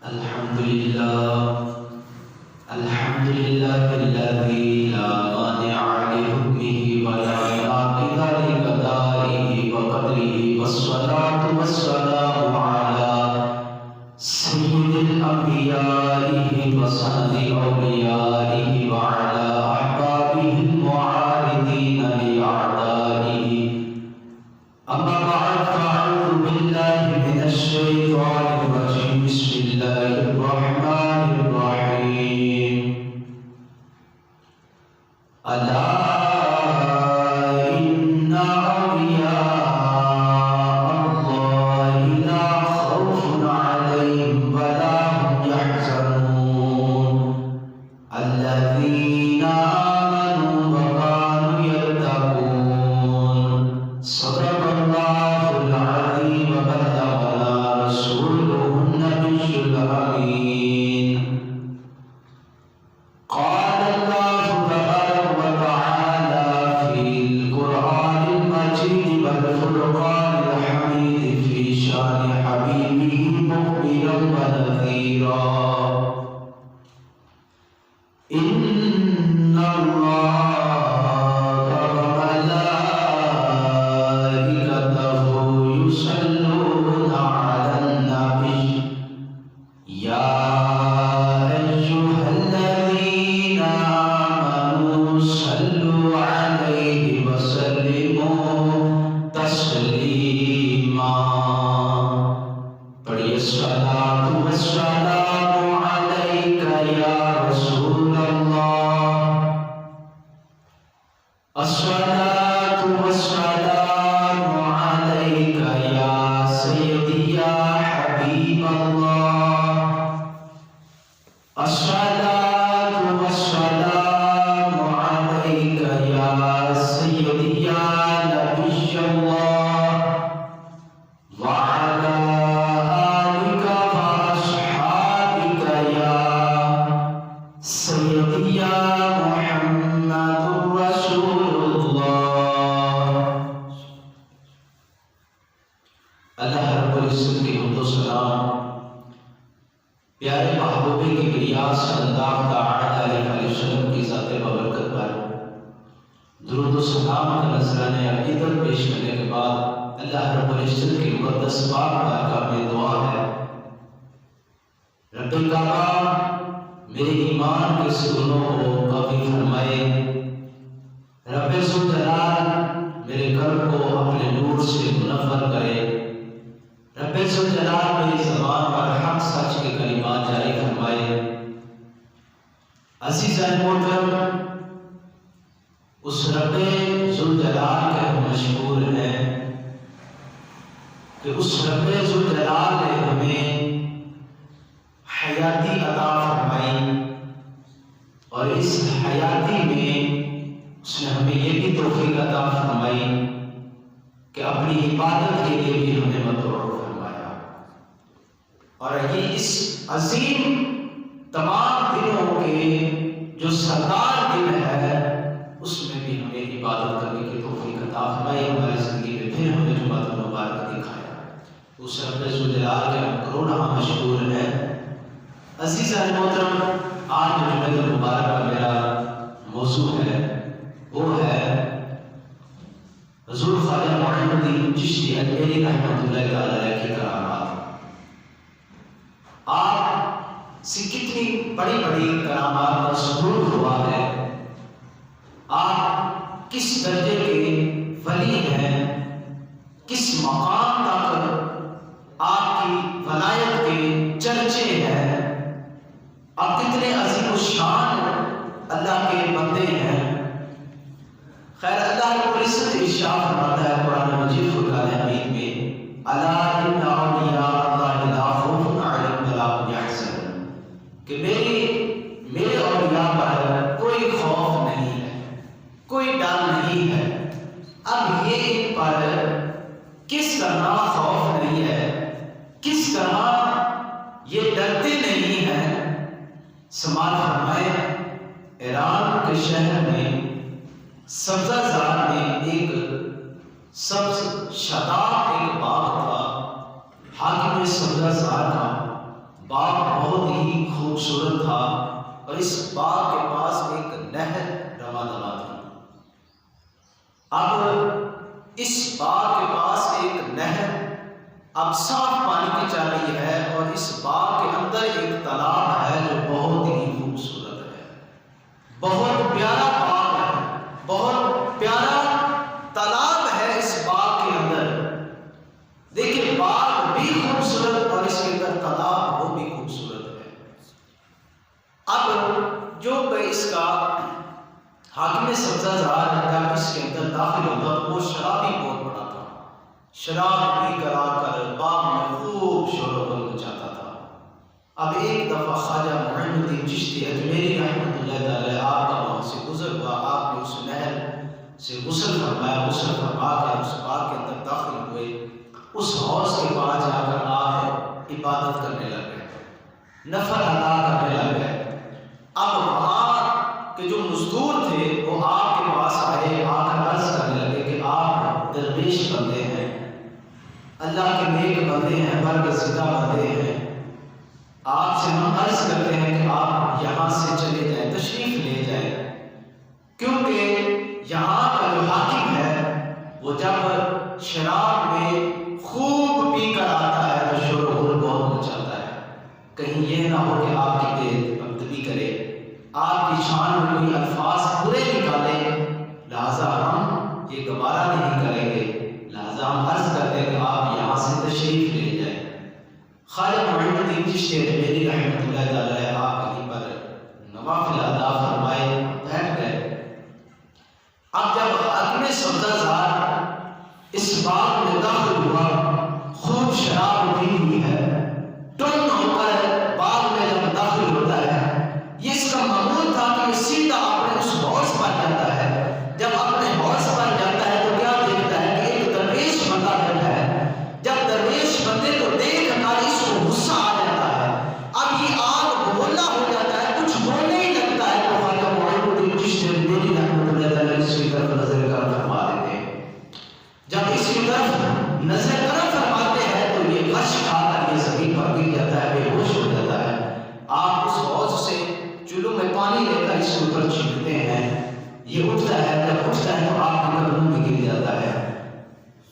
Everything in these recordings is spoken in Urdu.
الحمد لله الحمد لله الذي لا مانع لحكمه ولا ناقض لقضائه وقدره والصلاة والسلام على سيد الأنبياء وسند أوليائه وعلى أحبابه المعارضين لأعدائه أما بعد فأعوذ بالله من الشيطان الرجيم بسم الله الرحمن الرحيم ألا إن أولياء الله لا خوف عليهم ولا هم يحزنون الذين آمنوا وكانوا يتقون صدق الله العظيم وبلغنا رسوله النبي الأمين قال الله تبارك وتعالى في القرآن المجيد والفرقان الحميد في شان حبيبه مخبرا ونذيرا إن الله وملائكته يصلون على النبي يا أيها الذين آمنوا صلوا عليه وسلموا تسليما پڑھیے الصلاة والسلام عليك يا رسول الله الصلاة والسلام عليك يا سيدي يا حبيب الله الصلاة والسلام عليك يا سيدي يا نبي الله وعلى آلك وأصحابك يا سيدي يا محمد رسول الله اللہ رب العزت کی حمد و سلام پیارے محبوب کبریا صلی اللہ تعالی علیہ وسلم کی ذات بابرکت پر درود و سلام کا نذرانہ عقیدت پیش کرنے کے بعد اللہ رب العزت کی مقدس پاک بارگاہ میں دعا ہے رب کعبہ میرے ایمان کے ستونوں کو قوی فرمائے، رب ذوالجلال میرے قلب کو اپنے نور سے منور کرے، رب ذوالجلال میری زبان پر حق سچ کے کلمات جاری فرمائے۔ عزیزان محترم، اس رب ذوالجلال کے ہم مشکور ہیں کہ اس رب ذوالجلال نے ہمیں حیاتی عطا فرمائی، اور اس حیاتی میں اس نے ہمیں یہ بھی توفیق عطا فرمائی کہ اپنی عبادت کے لیے بھی ہمیں مدعو فرمایا، اور یہ اس عظیم تمام دنوں کے جو سردار دن ہے اس میں بھی ہمیں عبادت کرنے کی توفیق عطا فرمائی، ہماری زندگی میں پھر ہمیں جمعۃ المبارک دکھایا۔ اس رب ذوالجلال کے ہم کروڑا مشکور ہیں۔ عزیزان محترم، آج جو جمعۃ المبارک کا میرا موضوع ہے وہ ہے حضور خواجہ معین الدین چشتی اجمیری رحمۃ اللہ تعالی علیہ کی کرامات۔ آپ سے کتنی بڑی بڑی کرامات کا ظہور ہوا ہے، آپ کس درجے کے ولی ہیں، کس مقام تک آپ کی ولایت کے چرچے ہیں، آپ کتنے عظیم الشان اللہ کے بندے ہیں۔ خیر، اللہ رب العزت ارشاد فرماتا ہے قرآن مجید فرقان حمید میں، الا ان اولیاء اللہ لا خوف علیہم ولا هم یحزنون، کہ میرے اولیاء پر کوئی خوف نہیں ہے، کوئی ڈر نہیں ہے۔ اب یہ ان پر کس طرح خوف نہیں ہے، کس طرح یہ ڈرتے نہیں ہیں، سماعت فرمائے۔ ایران کے شہر میں سبزہ زار میں ایک سبز شاداب ایک باغ تھا، حاکم سبزہ زار کا باغ بہت ہی خوبصورت تھا اور اس باغ کے پاس ایک نہر رواں دواں تھی۔ اب اس باغ کے پاس ایک نہر اب صاف پانی کی چل رہی ہے اور اس باغ کے اندر ایک تالاب ہے جو بہت ہی خوبصورت ہے، بہت پیارا باغ ہے، بہت پیارا تالاب ہے اس باغ کے اندر۔ دیکھیں باغ بھی خوبصورت اور اس کے اندر تالاب وہ بھی خوبصورت ہے۔ اب جو اس کا حاکم سبزہ زار جب اس کے اندر داخل ہوتا تو وہ شرابی بہت بڑا تھا، شراب پی کر آ کر باغ میں خوب شور و غل مچاتا تھا۔ اب ایک دفعہ خواجہ معین الدین چشتی اجمیری رحمۃ اللہ تعالی آپ کا وہاں سے گزر ہوا، آپ نے اس نہر سے غسل فرمایا، غسل فرما کر اس باغ کے اندر داخل ہوئے، اس حوض کے پاس جا کر آپ عبادت کرنے لگے، نفل ادا کرنے لگے۔ اب وہاں کے جو مزدور تھے وہ آپ کے پاس آئے، آ کر عرض کرنے لگے کہ آپ درویش بندے ہیں، اللہ کے نیک بندے ہیں، برگزیدہ بندے ہیں، آپ سے ہم عرض کرتے ہیں کہ آپ یہاں سے چلے جائیں، تشریف لے جائیں، کیونکہ یہاں کا جو حاکم ہے وہ جب شراب میں خوب پی کر آتا ہے تو شور و غل بہت مچاتا ہے، کہیں یہ نہ ہو کہ آپ کی بے ادبی کرے، آپ کی شان میں کوئی الفاظ برے نکالے، لہذا ہم یہ گوارا نہیں کریں گے، لہذا ہم عرض کرتے ہیں کہ آپ یہاں سے تشریف لے جائیں۔ خواجہ معین الدین چشتی اجمیری رحمۃ اللہ تعالی آپ کہیں پر نوافل ادا فرمائے، بیٹھ گئے۔ اب جب حاکم سبزہ زار اس باغ میں داخل ہوا، خوب شراب پی ہوئی ہے، ٹن ہو کر باغ میں جب داخل ہوتا ہے، یہ اس کا معمول تھا کہ یہ سیدھا اپنے اس حوض پر جاتا ہے، جب اپنے حوض پر جاتا ہے تو کیا دیکھتا ہے کہ ایک درویش بندہ بیٹھا ہے، جب درویش بندے کو دیکھ کر اس کو غصہ آ جاتا ہے، اب یہ آگ بھولا ہو جاتا ہے، کچھ بولنے ہی لگتا ہے تو خواجہ معین الدین چشتی اجمیری رحمۃ اللہ تعالی اس کی طرف نظر کرم فرما دیتے ہیں۔ جب اس کی طرف نظر کرم فرماتے ہیں تو یہ غش کھا کر یہ زمین پر گر جاتا ہے، بے ہوش ہو جاتا ہے۔ آپ اس حوض سے چلو میں پانی لے کر اس کے اوپر چھینکتے ہیں، یہ اٹھتا ہے، جب اٹھتا ہے تو آپ کے قدموں میں گر جاتا ہے،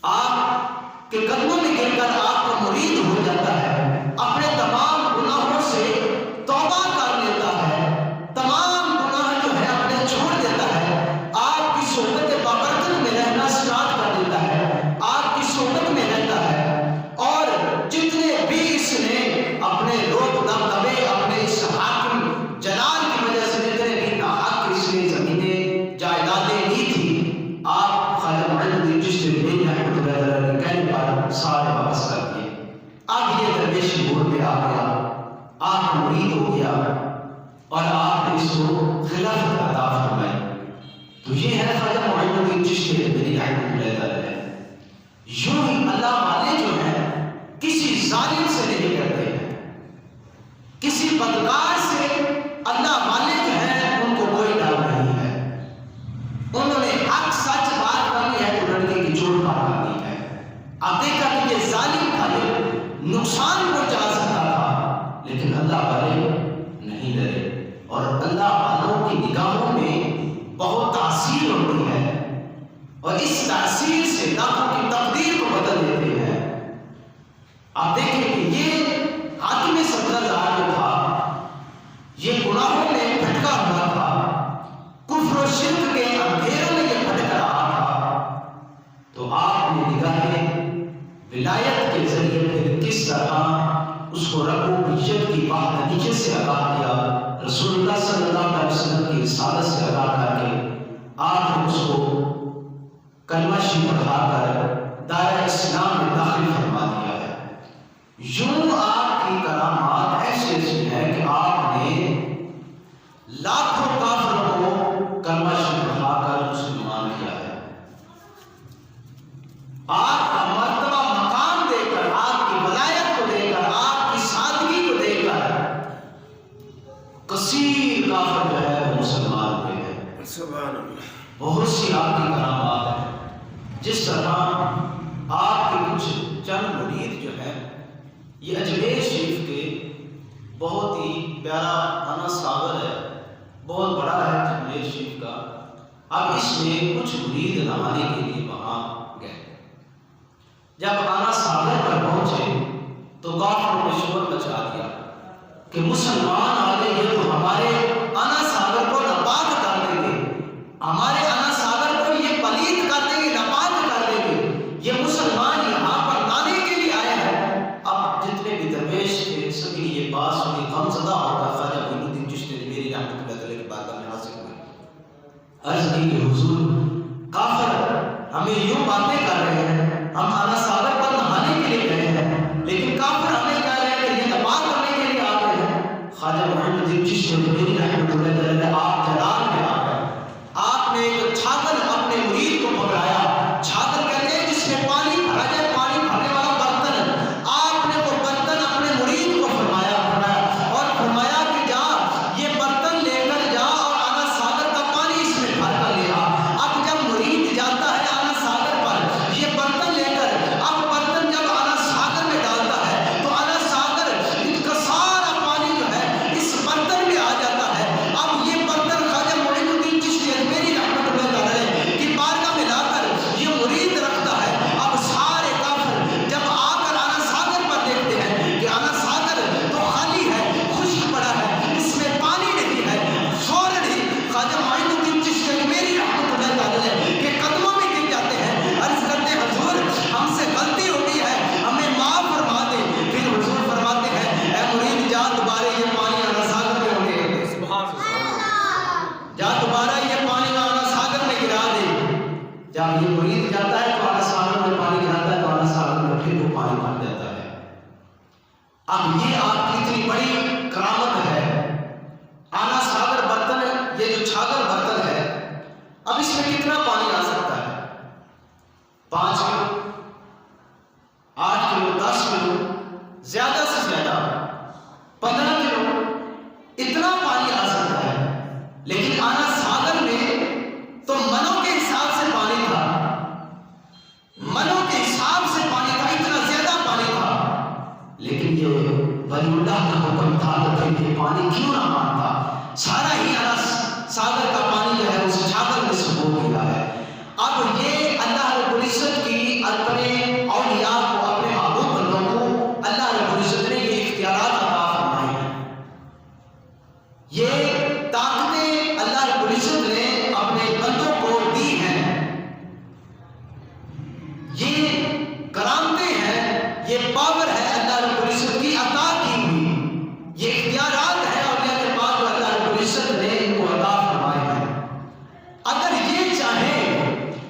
آپ کے قدموں میں گر کر آپ کا مرید ہو جاتا ہے، اپنے تمام گناہوں سے توبہ کر لیتا ہے، تمام گناہ جو ہے اپنے چھوڑ دیتا ہے، آپ کی صحبت بابرکت میں رہنا اسٹارٹ کر دیتا ہے، آپ کی صحبت میں رہتا ہے، اور جتنے بھی اس نے اپنے روب دبدبے اپنے اس حاکم جلال کی وجہ سے جتنے بھی ناحق اس نے زمینیں جائیدادیں لی تھی، آپ خواجہ معین الدین چشتی اجمیری رحمۃ اللہ تعالی کے کہنے پر سارے واپس کر دیے۔ اب یہ درویش موڑ پہ آ گیا، آپ مرید ہو گیا اور آپ نے اس کو خلافت عطا فرمائی۔ تو یہ ہے خواجہ معین الدین چشتی اجمیری رحمۃ اللہ تعالی۔ یوں ہی اللہ والے جو ہیں کسی ظالم سے نہیں کرتے ہیں، کسی بدکار سے اللہ والے جو ہیں ان کو کوئی ڈر نہیں ہے، انہوں نے حق سچ بات کرنی ہے تو لڑکے کی چوٹ پا کرنی ہے۔ اب دیکھا کہ یہ ظالم تھا، یہ نقصان پہنچا سکتا تھا، لیکن اللہ والے نہیں ڈرے، اور اللہ والوں کی نگاہوں میں بہت تاثیر ہوتی ہے اور اس تاثیر سے لاکھوں کی تقدیر کو بدل دیتے ہیں۔ آپ دیکھیں کہ یہ حاکم سبزہ زار جو تھا یہ گناہوں میں بھٹکا ہوا تھا، کفر و شرک کے اندھیروں میں یہ بھٹک رہا تھا، تو آپ نے نگاہیں ولایت کے ذریعے پھر کس طرح اس کو ربوبیت کی وحدانیت سے آگاہ کیا، رسول اللہ صلی اللہ علیہ وسلم کی رسالت سے آگاہ کر کے آپ نے اس کو کلمہ شریف پڑھا کر دائرہ اسلام میں داخل فرما دیا ہے۔ یوں آپ کی کرامات ایسی ایسی ہیں کہ آپ نے لاکھوں کافروں کو کلمہ شریف پڑھا کر مسلمان کیا ہے۔ آپ کا مرتبہ مقام دے کر، آپ کی ولایت کو دے کر، آپ کی سادگی کو دے کر کثیر کافر جو ہے وہ مسلمان ہوئے ہیں۔ سبحان اللہ۔ بہت سی آپ کی کرامات ہیں، جس طرح آپ کے کچھ چند مرید جو ہیں یہ اجمیر شریف کے بہت ہی پیارا انا ساگر ہے، بہت بڑا ہے جملے شریف کا۔ اب اس میں کچھ مرید نہانے کے لیے وہاں گئے۔ جب انا ساگر پر پہنچے تو کافروں نے شور مچا دیا کہ مسلمان آ گئے، یہ تو ہمارے انا ساگر کو ناپاک کر دیں گے، ہمارے انا ساگر کو یہ پلید کر دیں گے، ناپاک کر دیں گے، یہ مسلمان یہاں پر نہانے کے لیے آئے ہیں۔ اب جتنے بھی درویش تھے سب کی یہ بات سنی، غم زدہ ہو کر خواجہ معین الدین چشتی نے میری رحمت اللہ علیہ کی بارگاہ میں حاضر ہوئے، عرض کی کہ حضور کافر ہمیں یوں باتیں کر رہے ہیں، ہم انا ساگر پر نہانے کے لیے گئے ہیں، لیکن کافر ہمیں کہہ رہے ہیں کہ یہ نماز کرنے کے لیے آ گئے ہیں۔ خواجہ معین الدین چشتی نے میری رحمت اللہ علیہ آپ جلال میں آ گئے، آپ نے ایک چھاگل اپنے مرید کو پکڑایا، چھاگل کہتے ہیں جس میں پانی بھرا جائے، پانی بھرنے والا برتن، آپ نے وہ برتن اپنے مرید کو فرمایا اور فرمایا کہ جا یہ برتن لے کر جا اور انا ساگر کا پانی اس میں بھر کر لے آ۔ اب جب مرید جاتا ہے انا ساگر پر یہ برتن لے کر، اب برتن جب انا ساگر میں ڈالتا ہے تو انا ساگر کا سارا پانی جو ہے اس برتن میں آ جاتا ہے۔ اب یہ برتن خواجہ معین الدین چشتی اجمیری رحمۃ اللہ علیہ کی بارگاہ میں لا کر یہ مرید رکھتا ہے۔ اب سارے کافر جب آ کر انا ساگر پر دیکھتے ہیں کہ انا ساگر تو خالی ہے، خشک پڑا ہے، اس میں پانی نہیں ہے، فوراً ہی خواجہ معین الدین چشتی اجمیری رحمۃ اللہ علیہ کے قدموں میں گر جاتے ہیں، عرض کرتے ہیں حضور ہم سے غلطی ہو گئی ہے، ہمیں معاف فرما دیں۔ پھر حضور فرماتے ہیں اے مرید جا دوبارہ یہ پانی انا ساگر میں ہونے دے، جا دوبارہ یہ پانی انا ساگر میں گرا دے۔ جب یہ مرید جاتا ہے تو انا ساگر میں پانی گراتا ہے تو انا ساگر میں پھر وہ پانی بھر جاتا ہے۔ اب یہ آپ کی اتنی بڑی کرامت ہے، انا ساگر برتن، یہ جو چھاگل برتن ہے، اب اس میں کتنا پانی آ سکتا ہے؟ 5 کلو، 8 کلو، 10 کلو، زیادہ سے زیادہ 15 کلو، اتنا پانی آ سکتا ہے۔ لیکن انا ساگر میں تو منوں کے حساب سے پانی تھا، منوں کے حساب سے پانی تھا، اتنا زیادہ پانی تھا، لیکن یہ ولی اللہ کا حکم تھا تو پھر یہ پانی کیوں نہ مانتا، سارا ہی انا ساگر کا پانی جو ہے اس چھاگل میں سے ہو گیا ہے۔ اب یہ اللہ رب العزت کی اپنے اولیاء کو، اپنے محبوب بندوں کو اللہ رب العزت نے یہ اختیارات عطا فرمائے ہیں، یہ طاقتیں اللہ رب العزت نے اپنے بندوں کو دی ہیں، یہ کرامتیں ہیں، یہ پاور ہے اللہ رب العزت کی عطا کی ہوئی، یہ اختیارات ہیں اولیاء کے پاس جو اللہ رب العزت نے ان کو عطا فرمائے ہیں۔ اگر یہ چاہے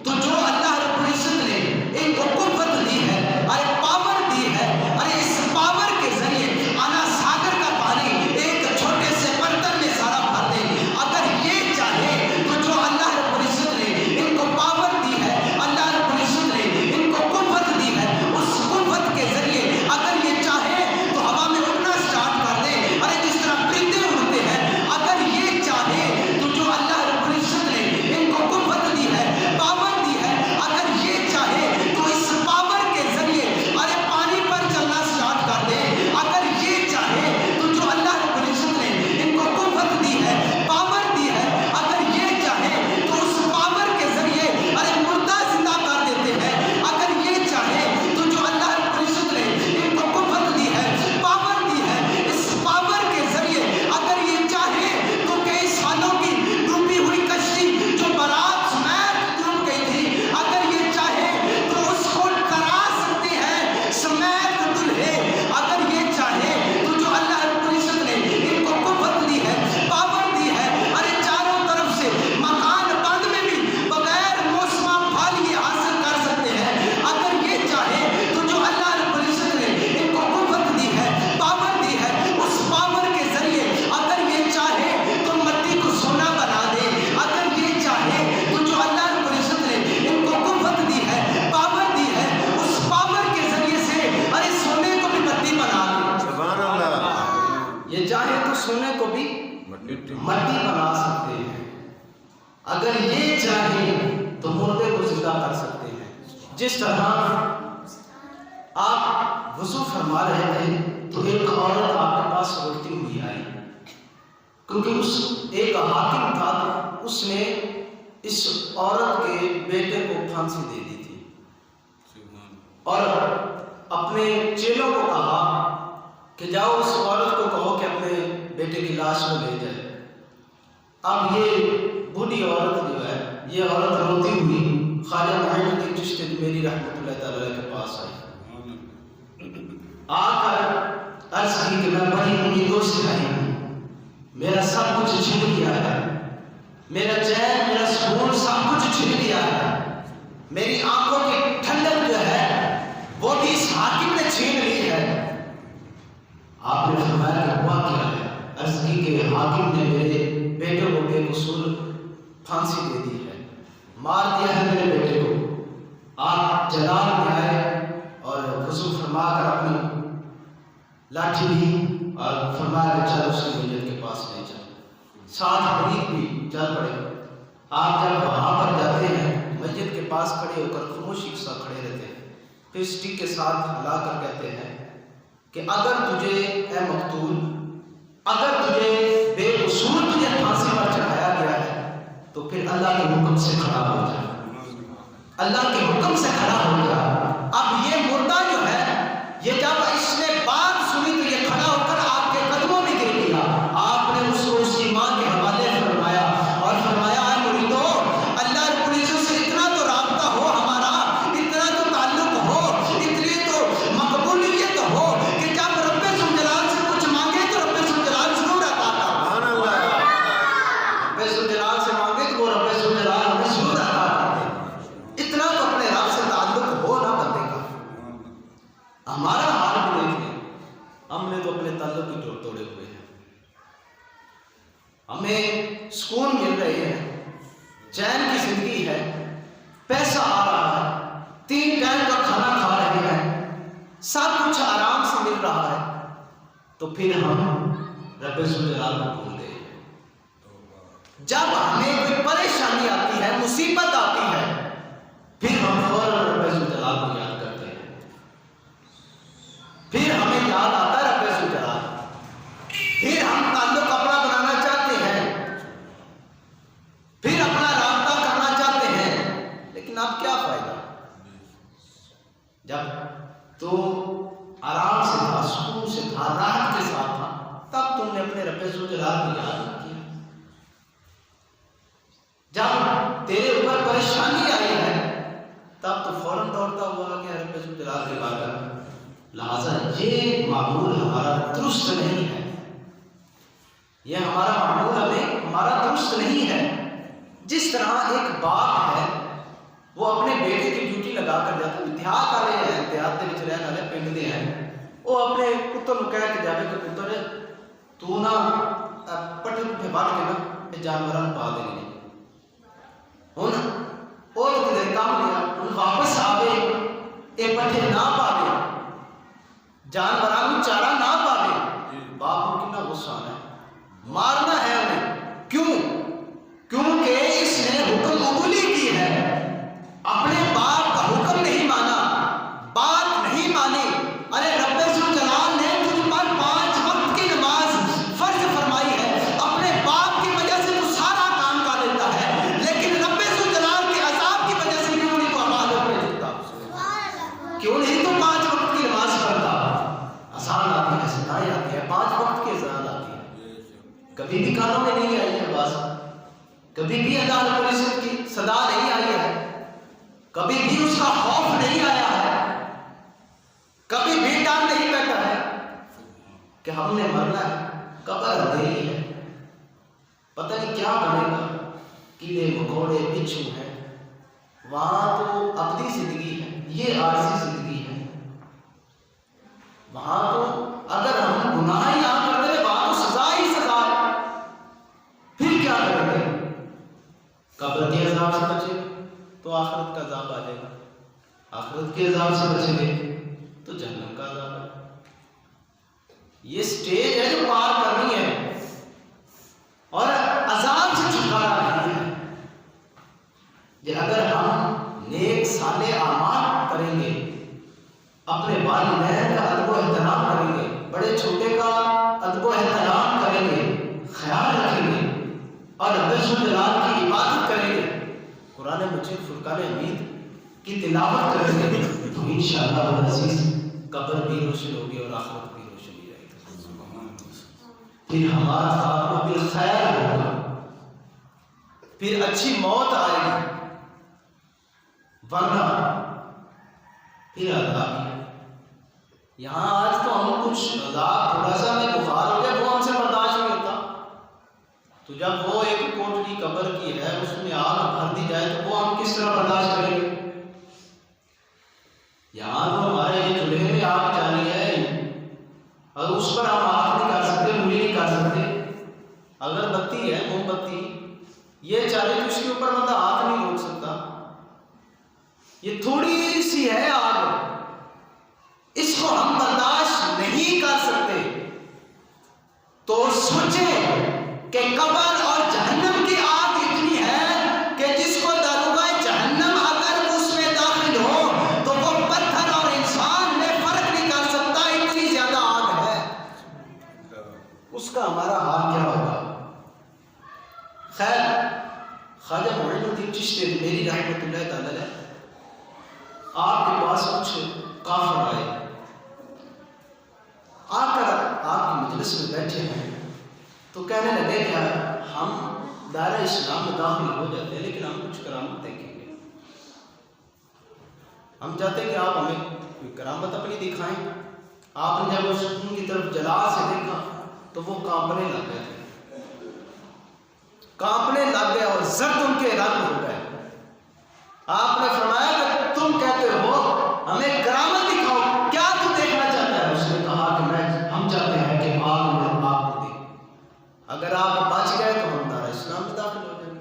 تو جو اللہ رب العزت نے ان کو قوت دی ہے، ارے پاور دی ہے، ارے اس پاور کے ذریعے انا ساگر کا پانی ایک چھوٹے سے برتن میں سارا بھر دے، اگر یہ چاہے تو جو اللہ رب العزت نے ان کو پاور دی ہے، اللہ رب العزت نے ان کو قوت دی ہے، اس قوت کے ذریعے اگر یہ چاہے تو ہوا میں اڑنا سٹارٹ کر دے، ارے جس طرح پرندے اڑتے ہیں، اگر یہ چاہے تو جو اللہ رب العزت نے ان کو قوت دی ہے، پاور دی ہے، اگر یہ چاہے تو اس پاور کے ذریعے ارے پانی پر چلنا سٹارٹ کر دے، اگر یہ چاہے تو جو اللہ رب العزت نے ان کو قوت دی ہے، پاور دی ہے، اگر یہ چاہے تو اس پاور کے ذریعے ارے مردہ زندہ کر دیتے ہیں، اگر یہ چاہے تو جو اللہ رب العزت نے ان کو قوت دی ہے، پاور دی ہے، اس پاور کے ذریعے اگر یہ چاہے تو کئی سالوں کی ڈوبی ہوئی کشتی جو بارات سمیت ڈوب گئی تھی، اگر یہ چاہے تو اس کو ڈرا سکتے ہیں سمیت دلہے، اگر یہ چاہے تو جو اللہ رب العزت نے ان کو قوت دی ہے، پاور دی ہے، ارے چاروں طرف سے مکان بند میں بھی بغیر موسمہ پھل یہ حاصل کر سکتے ہیں، اگر یہ چاہے تو جو اللہ رب العزت نے ان کو قوت دی ہے، پاور دی ہے، اس پاور کے ذریعے اگر یہ چاہے تو مٹی کو سونا بنا دے، اگر یہ چاہے تو جو اللہ رب العزت نے ان کو قوت دی ہے، پاور دی ہے، اس پاور کے ذریعے سے ارے سونے کو بھی مٹی بنا دے۔ سبحان اللہ، یہ چاہے تو سونے کو بھی مٹی بنا سکتے ہیں، اگر یہ چاہے تو مردے کو زندہ کر سکتے ہیں۔ جس طرح آپ وضو فرما رہے تھے تو ایک عورت آپ کے پاس روتی ہوئی کیونکہ اس ایک حاکم تھا تو اس نے اس عورت کے بیٹے کو پھانسی دے دی تھی اور اپنے چیلوں کو کہا کہ جاؤ اس عورت کو کہو کہ اپنے بیٹے کی لاش کو لے جائے۔ اب یہ بوڑھی عورت جو ہے، یہ عورت روتی ہوئی خواجہ معین الدین چشتی میری رحمۃ اللہ تعالی کے پاس آئی، آ کر عرض کی کہ میں بڑی امیدوں سے آئی ہوں، میرا سب کچھ چھن گیا ہے، میرا چین میرا سکون سب کچھ چھن گیا ہے، میری آنکھوں کی ٹھنڈک جو ہے وہ بھی اس حاکم نے چھین لی ہے۔ آپ نے فرمایا کہ ہوا کیا ہے؟ عرض کی کہ حاکم نے میرے بیٹے کو بے قصور پھانسی دے دی ہے، مار دیا ہے میرے بیٹے کو۔ آپ جلال میں آئے اور وضو فرما کر اپنی لاٹھی لی اور فرمایا کہ چل اس کی میت کے پاس لے چل، ساتھ مرید بھی چل پڑے۔ آپ جب وہاں پر جاتے ہیں مسجد کے پاس کھڑے ہو کر خاموشی کے ساتھ کھڑے رہتے ہیں، پھر سٹک کے ساتھ ہلا کر کہتے ہیں کہ اگر تجھے اے مقتول، اگر تجھے بے قصور تجھے پھانسی پر چڑھایا گیا ہے تو پھر اللہ کے حکم سے کھڑا ہو جا، اللہ کے حکم سے کھڑا ہو جا۔ اب یہ مردہ جو ہے، یہ جب اس نے بات سنی تو یہ کھڑا ہو کر آپ کے قدموں میں گر گیا۔ آپ نے اس کو اس کی ماں کے حوالے فرمایا اور فرمایا اے مریدو، اللہ رب العزت سے اتنا تو رابطہ ہو ہمارا، اتنا تو تعلق ہو، اتنی تو مقبولیت ہو کہ جب رب ذوالجلال سے کچھ مانگے تو رب ذوالجلال ضرور عطا کرتا ہے۔ رب ذوالجلال سے مانگے تو وہ رب ذوالجلال ہمیں ضرور عطا کرتے ہیں۔ اتنا تو اپنے رب سے تعلق ہو نا بندے کا۔ ہمارا حال بھی دیکھ لیں، ہم نے تو اپنے تعلق ہی توڑے ہوئے ہیں۔ ہمیں سکون مل رہے ہیں، چین کی زندگی ہے، پیسہ آ رہا ہے، 3 ٹائم کا کھانا کھا رہے ہیں، سب کچھ آرام سے مل رہا ہے، تو پھر ہم رب ذوالجلال کو بھول گئے۔ جب ہمیں کوئی پریشانی آتی ہے، مصیبت آتی ہے، پھر ہم فوراً رب ذوالجلال کو یاد کرتے ہیں، پھر ہمیں یاد آتا ہے رب ذوالجلال، پھر ہم تعلق اپنا بنانا چاہتے ہیں، پھر اپنا رابطہ کرنا چاہتے ہیں، لیکن اب کیا فائدہ؟ جب تو آرام سے تھا، سکون سے تھا، راحت کے ساتھ تھا، تب تم نے اپنے رب ذوالجلال کو یاد نہیں کیا۔ جب تیرے اوپر پریشانی آئی ہے تب تو فوراً دوڑتا ہوا کہ رب ذوالجلال کی بارگاہ میں۔ لہٰذا یہ معمول ہمارا درست نہیں ہے، یہ ہمارا معمول ہمارا درست نہیں ہے۔ جس طرح ایک باپ ہے، وہ اپنے بیٹے کی ڈیوٹی لگا کر جاتا ہے، دیہات والے ہیں، دیہات کے رہنے والے پنڈ دے ہیں، وہ اپنے پتر کو کہہ کے جاوے کہ پتر تو نا پٹھے پٹھے بڑھ کے نا جانوراں پا دے گی، ہوں وہ تو کدھر کام دیا، ہوں واپس آوے یہ پٹھے نہ پاوے، جانوراں چارہ نہ پاوے، باپ کو کتنا غصہ آنا ہے، مارنا ہے انہیں۔ کیوں؟ کیونکہ اس نے حکم قبولی کی ہے، اپنے باپ کا حکم نہیں مانا، بات نہیں مانی۔ ارے رب ذوالجلال نے تجھ پر 5 وقت کی نماز فرض فرمائی ہے، اپنے باپ کی وجہ سے تو سارا کام کر لیتا ہے، لیکن رب ذوالجلال کے عذاب کی وجہ سے کیوں نہیں تو عبادت میں جھکتا؟ کیوں نہیں تو 5 وقت کی نماز پڑھتا؟ اذان آتی ہے، صدائیں آتی ہے، 5 وقت کی اذان آتی ہے، کبھی بھی کانوں میں نہیں آئی ہے آواز، کبھی بھی اللہ رب العزت کی صدا نہیں آئی ہے، کبھی بھی اس کا خوف نہیں آیا ہے، کبھی بھی ڈر نہیں بیٹھا ہے کہ ہم نے مرنا ہے، قبر اندھیری ہے، پتہ نہیں کیا بنے گا، کیڑے مکوڑے بچھو ہیں، وہاں تو ابدی زندگی ہے، یہ عارضی زندگی ہے، وہاں تو اگر ہم گناہ ہی یہاں کرتے ہیں وہاں تو سزا ہی سزا ہے، پھر کیا کریں گے؟ قبر کے عذاب سے بچے تو آخرت کا عذاب آ جائے گا، آخرت کے عذاب سے بچیں گے تو جہنم کا عذاب ہے۔ یہ سٹیج ہے جو پار کرنی ہے اور عذاب سے چھٹکارا نہیں ہے۔ کہ اگر ہم نیک صالح اعمال کریں گے، اپنے والدین کا ادب و احترام کریں گے، بڑے چھوٹے کا ادب و احترام کریں گے، خیال رکھیں کی تلاوت کریں گے تو انشاءاللہ العزیز قبر بھی روشن ہوگی اور آخرت بھی روشن ہی رہے گی. پھر ہمارا خاتمہ بالخیر ہوگا، پھر اچھی موت آئے گی، ورنہ پھر عذاب. یہاں آج تو ہم کچھ عذاب تھوڑا سا میں بخار ہو گیا وہ ہم سے برداشت نہیں ہوتا، تو جب وہ ایک کوٹلی قبر کی ہے اس میں آگ بھر دی جائے تو وہ ہم کس طرح برداشت کریں گے؟ یہاں تو ہمارے یہ چولہے میں آگ جانی ہے اور اس پر ہم آگ نہیں کر سکتے، انگلی نہیں کر سکتے. اگر بتی ہے موم بتی یہ چاہے تو اس کے اوپر بندہ ہاتھ نہیں روک سکتا. یہ تھوڑی سی ہے آگ، اس کو ہم برداشت نہیں کر سکتے. تو سوچیں کہ قبر اور جہنم کی آگ اتنی ہے کہ جس کو داروغہ جہنم اگر اس میں داخل ہو تو وہ پتھر اور انسان میں فرق نہیں کر سکتا، اتنی زیادہ آگ ہے. اس کا ہمارا حال کیا ہوگا؟ خیر، خواجہ معین الدین چشتی میری رحمت اللہ تعالی علیہ آپ کے پاس کچھ کافر آئے، آ کر آپ کی مجلس میں بیٹھے ہیں تو کہنے لگے کہ ہم دائرہ اسلام میں داخل ہو جاتے ہیں لیکن ہم کچھ کرامت دیکھیں گے. ہم چاہتے ہیں کہ آپ ہمیں کوئی کرامت اپنی دکھائیں. آپ نے جب اس ان کی طرف جلال سے دیکھا تو وہ کانپنے لگ گئے تھے، کانپنے لگ گئے اور زرد ان کے رنگ ہو گئے. آپ نے فرمایا کہ تم کہتے ہو ہمیں کرامت دکھاؤ، کیا تو دیکھنا چاہتا ہے؟ اس نے کہا کہ ہم چاہتے ہیں کہ آگ میں آپ کو دیکھ، اگر آپ بچ گئے تو ہم دائرہ اسلام میں داخل ہو جائیں گے.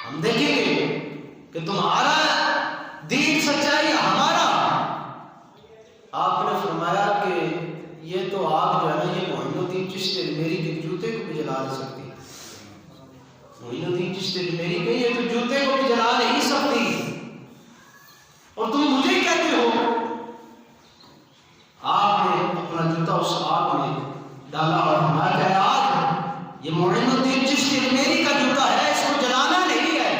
ہم دیکھیں گے کہ تمہارا دین سچائی ہے ہمارا. آپ نے فرمایا کہ یہ تو آگ جو ہے نا یہ معین الدین چشتی میری کے جوتے کو بھی جلا نہیں سکتی. معین الدین چشتی میری کے یہ تو جوتے کو بھی جلا نہیں سکتی اور تم مجھے کہتے ہو. آپ نے اپنا جوتا اس آگ میں ڈالا اور فرمایا کہ آگ یہ معین الدین چشتی میری کا جوتا ہے، اس کو جلانا نہیں ہے.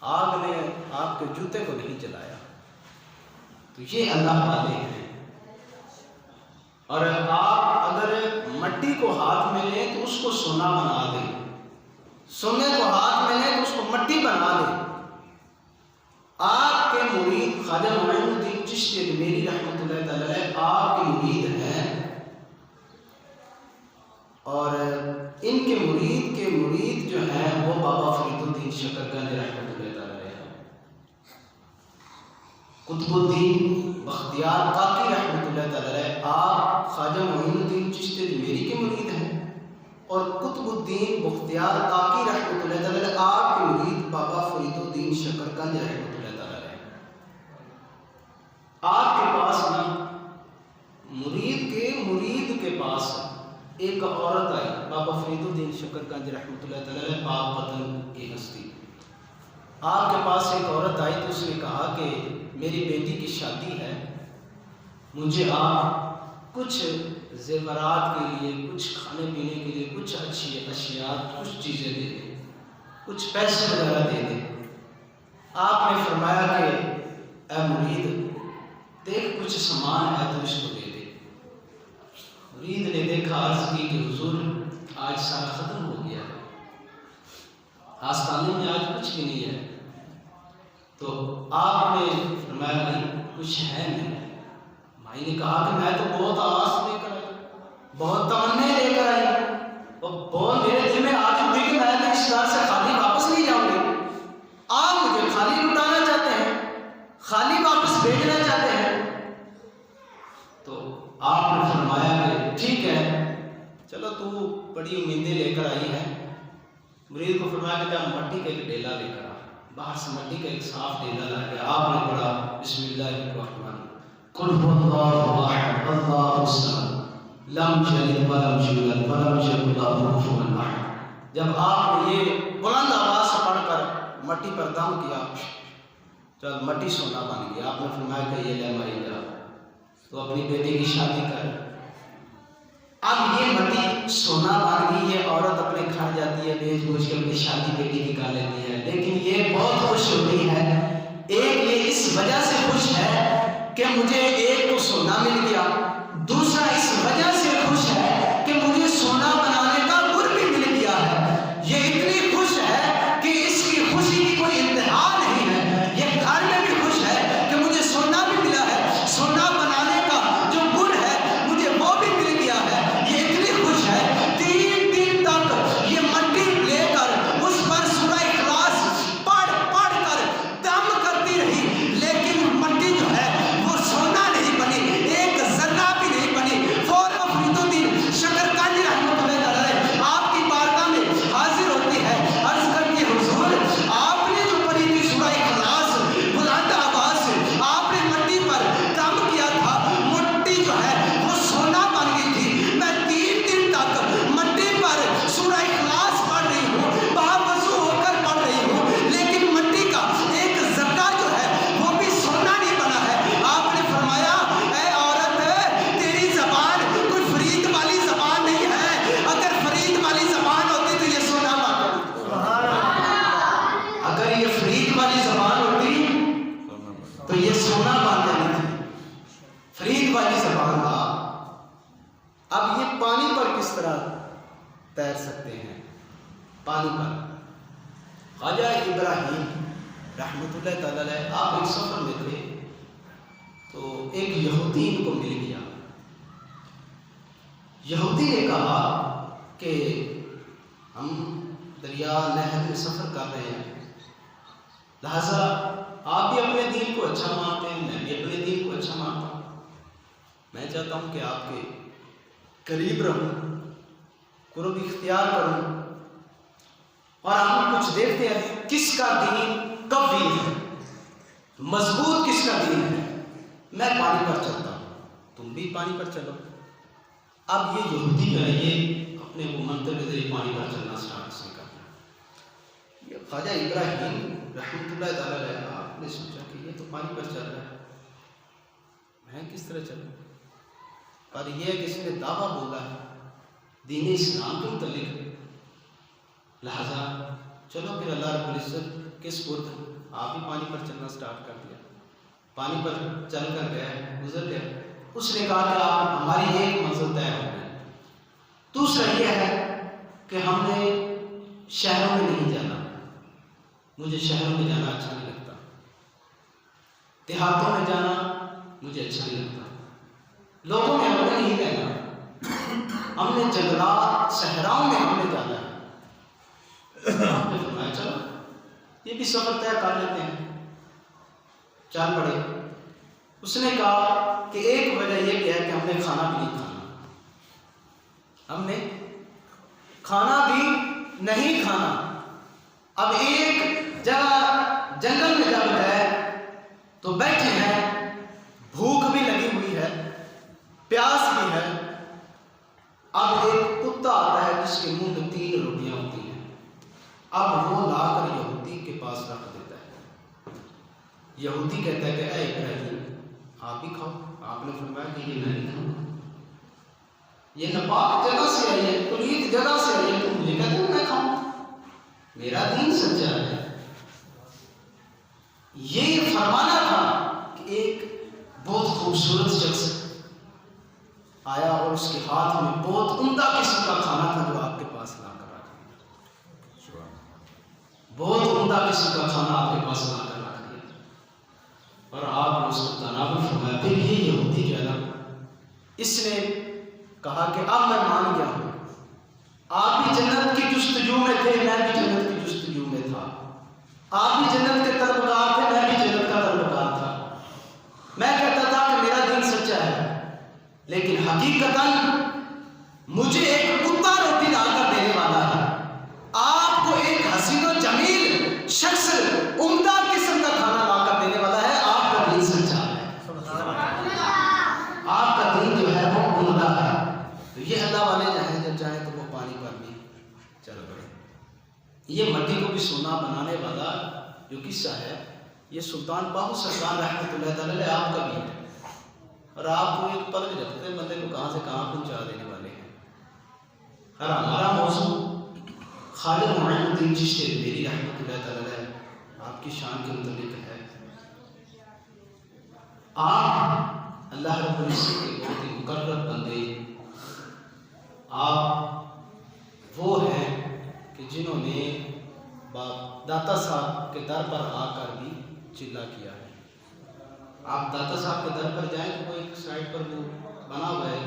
آگ نے آپ کے جوتے کو نہیں جلایا. تو یہ اللہ والے ہیں. اور آپ اگر مٹی کو ہاتھ میں لیں تو اس کو سونا بنا دیں، سونے کو ہاتھ میں لیں تو اس کو مٹی بنا دیں. آپ کے مرید خواجہ معین الدین چشتی میری رحمت اللہ تعالی علیہ آپ کے مرید ہیں اور ان کے مرید جو ہیں وہ بابا فرید الدین شکرگنج رحمت اللہ تعالی علیہ ہیں. قطب الدین بختیار کاکی رحمت اللہ تعالی علیہ آپ خواجہ معین الدین چشتی میری کے مرید ہیں اور قطب الدین بختیار کاکی رحمت اللہ تعالی علیہ آپ کے مرید بابا فرید الدین شکرگنج رحمت اللہ تعالی علیہ. آپ کے پاس نا مرید کے پاس ایک عورت آئی، بابا فرید الدین شکرگنج رحمت اللہ تعالی علیہ پاک وطن کی ہستی. آپ کے پاس ایک عورت آئی تو اس نے کہا کہ میری بیٹی کی شادی ہے، مجھے آپ کچھ زیورات کے لیے، کچھ کھانے پینے کے لیے، کچھ اچھی اشیاء، کچھ چیزیں دے دیں، کچھ پیسے وغیرہ دے دیں. آپ نے فرمایا کہ اے مرید دیکھ کچھ سامان ہے تو اس کو دے دے. مرید نے دیکھا، عرض کی کہ حضور آج سارا ختم ہو گیا ہے، آستانے میں آج کچھ بھی نہیں ہے. تو آپ نے فرمایا نہیں کچھ ہے نہیں. بھائی نے کہا کہ میں تو بہت آواز لے کر آئی، بہت تمنے لے کر آئی اور بہت میرے دل میں آج ہوئی کہ میں تو اس گھر سے خالی واپس نہیں جاؤں گی. آپ مجھے خالی لٹانا چاہتے ہیں، خالی واپس بھیجنا چاہتے ہیں. تو آپ نے فرمایا کہ ٹھیک ہے چلو تو بڑی امیدیں لے کر آئی ہے. مرید کو فرمایا کہ جب مٹی کا ایک ڈیلا لے کر آ، باہر سے مٹی کا ایک صاف ڈیلا لا کے آپ نے پڑھا بسم اللہ الرحمن قل هو اللہ احد اللہ الصمد لم یلد ولم یولد ولم یکن له کفوا احد. جب آپ نے یہ بلند آواز سے پڑھ کر مٹی پر دم کیا تو مٹی سونا بن گیا. آپ نے فرمایا کہ یہ لے مائی جا تو اپنی بیٹی کی شادی کر. اب یہ مٹی سونا بن گئی، یہ عورت اپنے گھر جاتی ہے، بیچ بوجھ کے اپنی شادی بیٹی کی کر لیتی ہے، لیکن یہ بہت خوش ہوتی ہے. ایک یہ وجہ سے خوش ہے کہ مجھے ایک تو سونا مل گیا، دوسرا اس وجہ سے خوش ہے کہ مجھے سونا بنانے کا گر بھی مل گیا ہے۔ یہ اتنی خوش ہے کہ اس کی خوشی کی کوئی انتہا نہیں ہے۔ یہ گھر میں بھی خوش ہے کہ مجھے سونا بھی ملا ہے، سونا بنانے کا جو گر ہے مجھے وہ بھی مل گیا ہے۔ یہ اتنی خوش ہے 3 دن تک یہ مٹی لے کر اس پر سورہ اخلاص پڑھ پڑھ کر دم کرتی رہی، لیکن مٹی جو ہے وہ سونا نہیں بنی، ایک ذرہ بھی نہیں بنی۔ فور افریدی الدین شکرقندی رحمۃ اللہ علیہ آپ کی بارگاہ میں حاضر ہوتی ہے، عرض کرتی ہے حضور آپ نے جو پڑھی تھی سورہ اخلاص بلند آواز سے، آپ نے مٹی پر دم کیا تھا، مٹی جو ہے وہ سونا بن گئی تھی۔ میں 3 دن تک مٹی پر سورہ اخلاص پڑھ رہی ہوں، باوضو ہو کر پڑھ رہی ہوں، لیکن مٹی کا ایک ذرہ جو ہے وہ بھی سونا نہیں بنا ہے۔ آپ نے فرمایا اے عورت تیری زبان کوئی فرید والی زبان نہیں ہے، اگر فرید والی زبان ہوتی تو یہ سونا بنتا۔ اگر یہ فرید والی زبان ہوتی تو یہ سونا بن جانی تھی۔ فرید والی زبان تھا۔ اب یہ پانی پر کس طرح تیر سکتے ہیں؟ پانی پر خواجہ ابراہیم رحمۃ اللہ تعالی علیہ آپ ایک سفر میں تھے تو ایک یہودی ان کو مل گیا۔ یہودی نے کہا کہ ہم دریا نہر میں سفر کر رہے ہیں، لہذا آپ بھی اپنے دین کو اچھا مانتے ہیں، میں بھی اپنے دین کو اچھا مانتا ہوں، میں چاہتا ہوں کہ آپ کے قریب رہوں، قرب اختیار کروں، اور ہم کچھ دیکھتے ہیں کس کا دین قوی ہے، مضبوط کس کا دین ہے۔ میں پانی پر چلتا ہوں، تم بھی پانی پر چلو۔ اب یہ یہودی جو ہے یہ اپنے وہ منتر کے ذریعے پانی پر چلنا سٹارٹ سے کرتا۔ یہ خواجہ ابراہیم رحمۃ اللہ تعالی علیہ آپ نے سوچا کہ یہ تو پانی پر چل رہا ہے، میں کس طرح چلوں؟ پر یہ کہ اس نے دعویٰ بولا ہے دین اسلام کے متعلق، لہذا چلو پھر اللہ رب العزت کے سپرد آپ ہی پانی پر چلنا سٹارٹ کر دیا۔ پانی پر چل کر گئے، گزر گئے۔ اس نے کہا کہ آپ ہماری ایک منزل طے ہو گئی، دوسرا یہ ہے کہ ہم نے شہروں میں نہیں جانا، مجھے شہروں میں جانا اچھا نہیں لگتا، دیہاتوں میں جانا مجھے اچھا نہیں لگتا، لوگوں میں ہم نے نہیں رہنا، ہم نے جنگلات صحراؤں میں ہم نے جانا ہے۔ آپ نے فرمایا چلو یہ بھی سفر طے کر لیتے ہیں، چل پڑے۔ اس نے کہا کہ ایک وجہ یہ بھی ہے کہ ہم نے کھانا بھی نہیں کھانا، ہم نے کھانا بھی نہیں کھانا۔ اب ایک جگہ جنگل میں جب گئے تو بیٹھے ہیں، بھوک بھی لگی ہوئی ہے، پیاس بھی ہے۔ اب ایک کتا آتا ہے جس کے منہ میں 3 روٹیاں ہوتی ہیں، اب وہ لا کر یہودی کے پاس رکھ دیتا ہے۔ یہودی کہتا ہے کہ اے ابراہیم آپ ہی کھاؤ۔ آپ نے فرمایا کہ یہ میں نہیں کھاؤں گا، یہ ناپاک جگہ سے آئی ہے، پلید جگہ سے آئی ہے، تم مجھے کہتے ہو میں کھاؤں؟ میرا دین سچا ہے۔ یہ فرمانا تھا کہ ایک بہت خوبصورت شخص آیا اور اس کے ہاتھ میں بہت عمدہ قسم کا کھانا تھا جو آپ کے پاس لا کر رکھ دیا، بہت عمدہ قسم کا کھانا آپ کے پاس لا کر رکھ دیا، اور آپ نے اس کو تناول فرمایا۔ پھر یہ یہودی جو ہے نا، اس نے کہا کہ اب میں مان گیا ہوں، آپ بھی جنت کی جستجو میں تھے، میں بھی جنت کی جستجو میں تھا، آپ بھی جنت کے طلبگار تھے، میں بھی جنت کا طلبگار تھا۔ میں کہتا تھا کہ میرا دین سچا ہے، لیکن حقیقتاً مجھے ایک کتا روٹی لا کر دینے والا ہے، آپ کو ایک حسین و جمیل شخص عمدہ قسم کا کھانا لا کر دینے والا ہے۔ آپ کا دین سچا ہے، آپ کا دین جو ہے وہ عمدہ ہے۔ تو یہ اللہ والے جائیں جب چاہیں تو وہ پانی پر بھی چل پڑے۔ یہ مٹی کو بھی سونا بنانے والا جو قصہ ہے یہ سلطان باہو سرکار رحمۃ اللہ تعالی علیہ آپ کا بھی ہے، اور آپ کو ایک پلک جھپکتے ہیں بندے کو کہاں سے کہاں پہنچا دینے والے ہیں۔ اور ہمارا موضوع خالد معین الدین چشتی میری رحمۃ اللہ تعالی علیہ آپ کی شان کے متعلق ہے آپ اللہ رب العزت کے بہت ہی مقرب بندے، آپ وہ ہیں کہ جنہوں نے داتا صاحب کے در پر آ کر بھی چلا کیا ہے۔ آپ داتا صاحب کے در پر جائیں تو وہ ایک سائڈ پر وہ بنا ہوا ہے،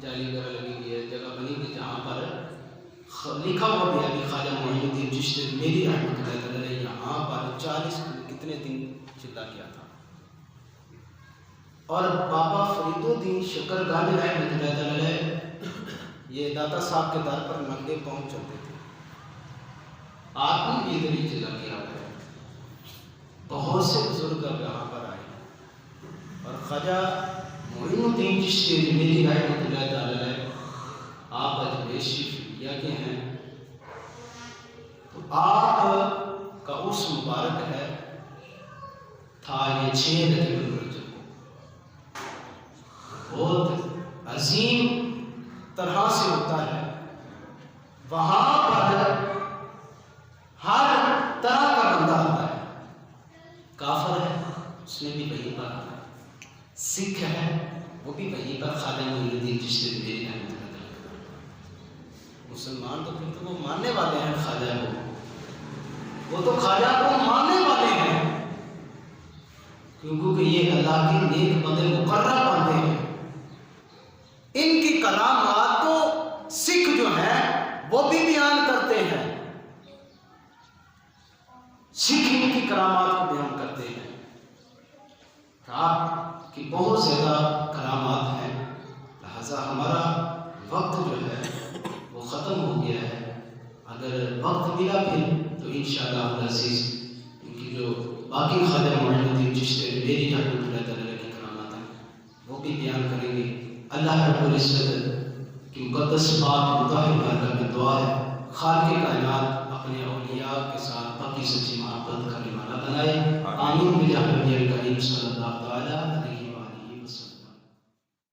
جالی وغیرہ لگی ہوئی ہے، جگہ بنی ہوئی جہاں پر لکھا ہوا بھی ہے کہ خواجہ معین الدین چشتی میری رحمۃ اللہ علیہ یہاں پر 40 کتنے دن چلا کیا تھا۔ اور بابا فرید الدین شکرگانی رحمۃ اللہ علیہ یہ داتا صاحب کے در پر ننگے پاؤں چلتے تھے، آپ نے بھی ادھر ہی چلا کیا ہے۔ بہت سے بزرگ اب یہاں پر آئے اور خواجہ معین الدین چشتی میری رحمۃ اللہ علیہ آپ اجمیر شریف کیا کے ہیں، تو آپ کا اس مبارک ہے تھا یہ 6 رجب الرجب، بہت عظیم طرح سے ہوتا ہے۔ وہاں پر ہر طرح کا بندہ آتا ہے، کافر ہے اس نے بھی وہیں پر آنا ہے، سکھ ہے وہ بھی وہیں پر خواجہ معین الدین چشتی میری رحمۃ اللہ علیہ، مسلمان تو پھر تو وہ ماننے والے ہیں خواجہ کو، وہ تو خواجہ کو ماننے والے ہیں، کیونکہ یہ اللہ کے نیک بندے مقرر بندے ہیں۔ ان کی کرامات تو سکھ جو ہیں وہ بھی بیان کرتے ہیں، سکھ ان کی کرامات کو بیان کرتے ہیں۔ آپ کی بہت زیادہ کرامات ہیں، لہذا ہمارا وقت جو ہے وہ ختم ہو گیا ہے۔ اگر وقت ملا پھر تو انشاءاللہ العزیز ان کی جو باقی خواجہ معین الدین چشتی میری رحمۃ اللہ علیہ کی کرامات ہیں وہ بھی بیان کریں گے۔ اللہ رب العزت کی مقدس بات مطاہر بارگاہ میں دعا ہے خالق کائنات اپنے اولیاء کے ساتھ پکی سچی محبت کا نمانہ بنائے۔ آمین بجاہ نبی کریم صلی اللہ تعالیٰ علیہ